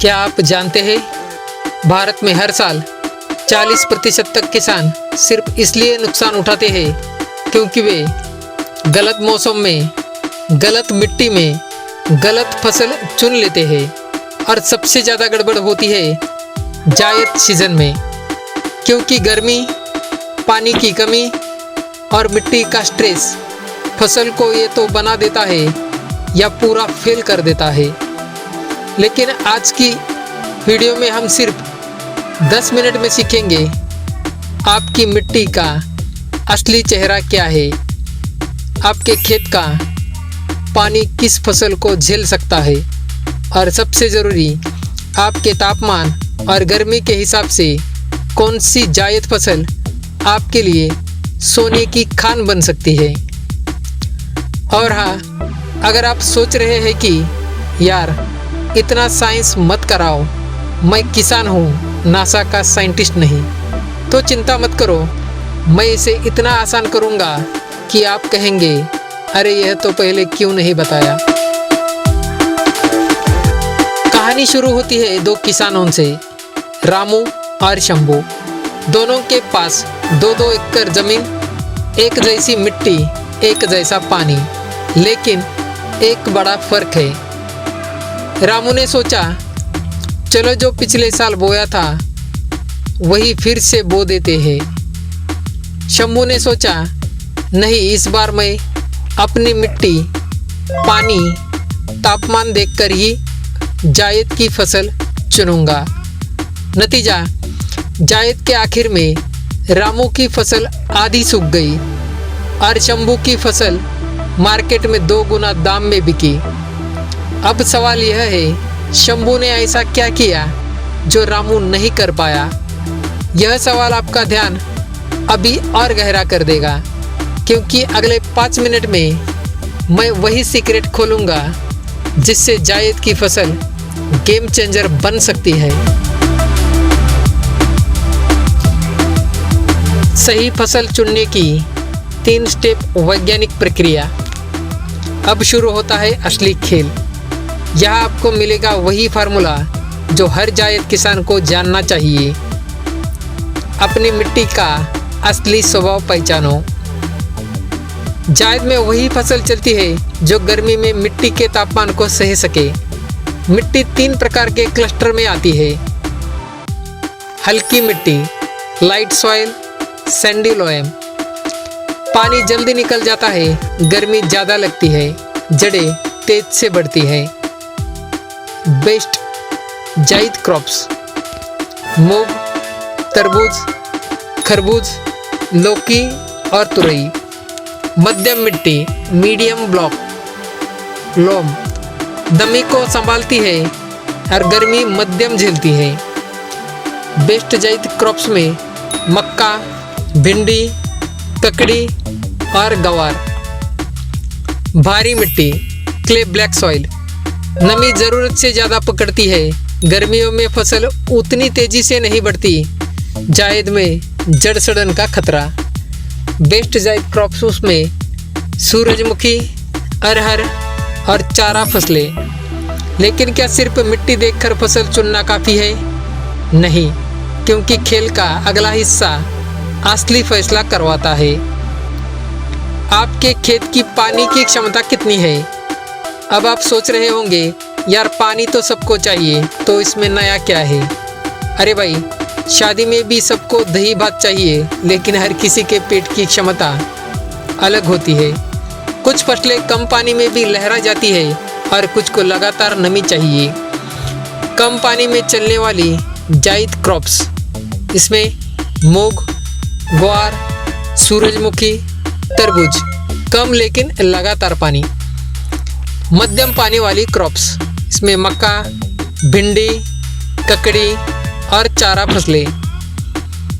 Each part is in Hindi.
क्या आप जानते हैं भारत में हर साल 40% तक किसान सिर्फ इसलिए नुकसान उठाते हैं क्योंकि वे गलत मौसम में, गलत मिट्टी में, गलत फसल चुन लेते हैं। और सबसे ज़्यादा गड़बड़ होती है जायद सीजन में, क्योंकि गर्मी, पानी की कमी और मिट्टी का स्ट्रेस फसल को ये तो बना देता है या पूरा फेल कर देता है। लेकिन आज की वीडियो में हम सिर्फ 10 मिनट में सीखेंगे आपकी मिट्टी का असली चेहरा क्या है, आपके खेत का पानी किस फसल को झेल सकता है और सबसे ज़रूरी आपके तापमान और गर्मी के हिसाब से कौन सी जायद फसल आपके लिए सोने की खान बन सकती है। और हाँ, अगर आप सोच रहे हैं कि यार इतना साइंस मत कराओ, मैं किसान हूँ, नासा का साइंटिस्ट नहीं, तो चिंता मत करो। मैं इसे इतना आसान करूँगा कि आप कहेंगे अरे यह तो पहले क्यों नहीं बताया। कहानी शुरू होती है दो किसानों से, रामू और शंभू। दोनों के पास 2-2 एकड़ जमीन, एक जैसी मिट्टी, एक जैसा पानी, लेकिन एक बड़ा फर्क है। रामू ने सोचा चलो जो पिछले साल बोया था वही फिर से बो देते हैं। शंभू ने सोचा नहीं, इस बार मैं अपनी मिट्टी, पानी, तापमान देखकर ही जायद की फसल चुनूंगा। नतीजा, जायद के आखिर में रामू की फसल आधी सूख गई और शंभू की फसल मार्केट में 2 गुना दाम में बिकी। अब सवाल यह है, शंभू ने ऐसा क्या किया जो रामू नहीं कर पाया? यह सवाल आपका ध्यान अभी और गहरा कर देगा, क्योंकि अगले 5 मिनट में मैं वही सीक्रेट खोलूँगा जिससे जायद की फसल गेम चेंजर बन सकती है। सही फसल चुनने की 3 स्टेप वैज्ञानिक प्रक्रिया। अब शुरू होता है असली खेल। यहाँ आपको मिलेगा वही फार्मूला जो हर जायद किसान को जानना चाहिए। अपनी मिट्टी का असली स्वभाव पहचानो। जायद में वही फसल चलती है जो गर्मी में मिट्टी के तापमान को सह सके। मिट्टी 3 प्रकार के क्लस्टर में आती है। हल्की मिट्टी, लाइट सॉइल, सैंडी लोएम। पानी जल्दी निकल जाता है, गर्मी ज़्यादा लगती है, जड़ें तेज से बढ़ती है। बेस्ट जायद क्रॉप्स, मूंग, तरबूज, खरबूज, लौकी और तुरई। मध्यम मिट्टी, मीडियम ब्लॉक, लोम, नमी को संभालती है और गर्मी मध्यम झेलती है। बेस्ट जायद क्रॉप्स में मक्का, भिंडी, ककड़ी और गवार। भारी मिट्टी, क्ले ब्लैक सॉइल, नमी ज़रूरत से ज़्यादा पकड़ती है, गर्मियों में फसल उतनी तेज़ी से नहीं बढ़ती। जायद में जड़ सड़न का खतरा। बेस्ट जायद क्रॉप्स में सूरजमुखी, अरहर और चारा फसलें। लेकिन क्या सिर्फ मिट्टी देखकर फसल चुनना काफ़ी है? नहीं, क्योंकि खेल का अगला हिस्सा असली फैसला करवाता है। आपके खेत की पानी की क्षमता कितनी है? अब आप सोच रहे होंगे यार पानी तो सबको चाहिए, तो इसमें नया क्या है? अरे भाई, शादी में भी सबको दही भात चाहिए, लेकिन हर किसी के पेट की क्षमता अलग होती है। कुछ फसलें कम पानी में भी लहरा जाती है और कुछ को लगातार नमी चाहिए। कम पानी में चलने वाली जायद क्रॉप्स, इसमें मूंग, ग्वार, सूरजमुखी, तरबूज। कम लेकिन लगातार पानी। मध्यम पानी वाली क्रॉप्स, इसमें मक्का, भिंडी, ककड़ी और चारा फसलें।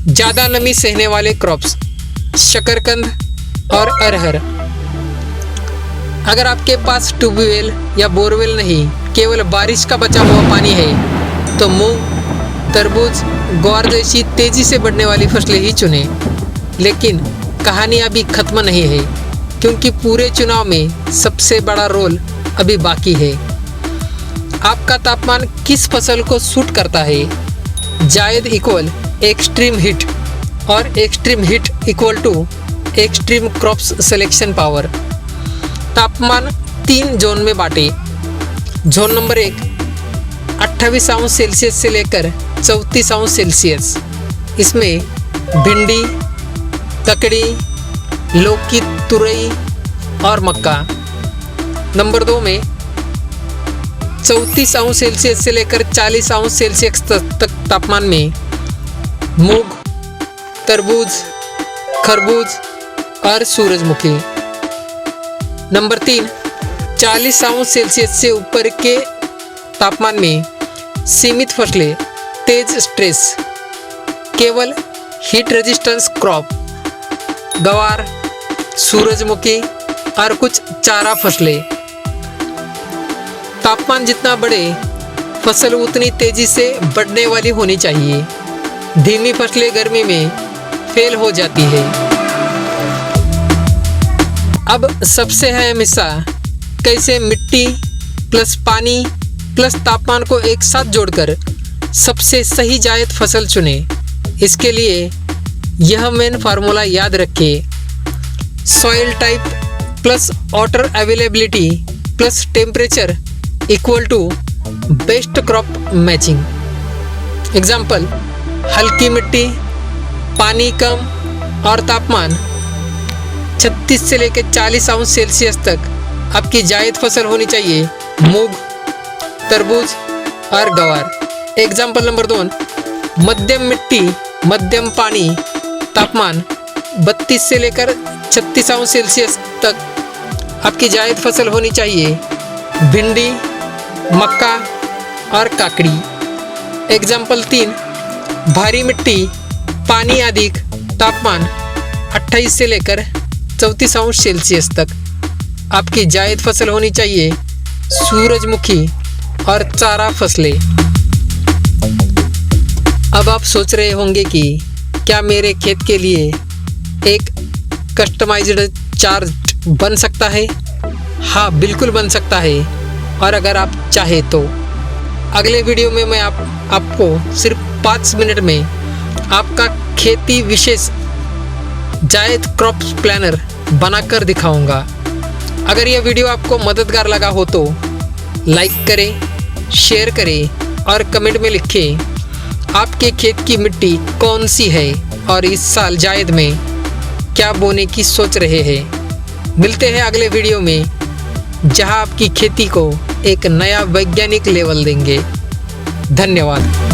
ज़्यादा नमी सहने वाले क्रॉप्स, शकरकंद और अरहर। अगर आपके पास ट्यूबवेल या बोरवेल नहीं, केवल बारिश का बचा हुआ पानी है, तो मूंग, तरबूज, ग्वार जैसी तेज़ी से बढ़ने वाली फसलें ही चुनें। लेकिन कहानी अभी ख़त्म नहीं है, क्योंकि पूरे चुनाव में सबसे बड़ा रोल अभी बाकी है। आपका तापमान किस फसल को सूट करता है? जायद इक्वल एक्सट्रीम हीट और extreme heat equal to extreme crops selection power. तापमान 3 जोन में बांटे। जोन नंबर 1 28 अंश सेल्सियस से लेकर 34 अंश सेल्सियस। इसमें भिंडी, ककड़ी, लौकी, तुरई और मक्का। नंबर 2 में 34 अंश सेल्सियस से लेकर 40 अंश सेल्सियस तक तापमान में मूंग, तरबूज, खरबूज और सूरजमुखी। नंबर 3 40 अंश सेल्सियस से ऊपर के तापमान में सीमित फसलें, तेज स्ट्रेस, केवल हीट रेजिस्टेंस क्रॉप, गवार, सूरजमुखी और कुछ चारा फसलें। तापमान जितना बढ़े फसल उतनी तेजी से बढ़ने वाली होनी चाहिए। धीमी फसलें गर्मी में फेल हो जाती है। अब सबसे अहम हिस्सा, कैसे मिट्टी प्लस पानी प्लस तापमान को एक साथ जोड़कर सबसे सही जायद फसल चुने। इसके लिए यह मेन फार्मूला याद रखें। Soil type plus water availability plus temperature equal to best crop matching. Example, हल्की मिट्टी, पानी कम और तापमान 36 से लेकर 40 अंश सेल्सियस तक आपकी जायद फसल होनी चाहिए। मूंग, तरबूज और गवार। एग्जाम्पल नंबर 2 मध्यम मिट्टी, मध्यम पानी, तापमान 32 से लेकर 36 अंश सेल्सियस तक आपकी जायद फसल होनी चाहिए। भिंडी, मक्का और काकड़ी। एग्जाम्पल 3 भारी मिट्टी, पानी अधिक, तापमान 28 से लेकर 34 अंश सेल्सियस तक आपकी जायद फसल होनी चाहिए। सूरजमुखी और चारा फसलें। अब आप सोच रहे होंगे कि क्या मेरे खेत के लिए एक कस्टमाइज्ड चार्ट बन सकता है? हाँ, बिल्कुल बन सकता है। और अगर आप चाहे तो अगले वीडियो में मैं आपको सिर्फ 5 मिनट में आपका खेती विशेष जायद क्रॉप प्लानर बनाकर दिखाऊंगा। अगर यह वीडियो आपको मददगार लगा हो तो लाइक करें, शेयर करें और कमेंट में लिखें आपके खेत की मिट्टी कौन सी है और इस साल जायद में क्या बोने की सोच रहे हैं। मिलते हैं अगले वीडियो में, जहां आपकी खेती को एक नया वैज्ञानिक लेवल देंगे। धन्यवाद।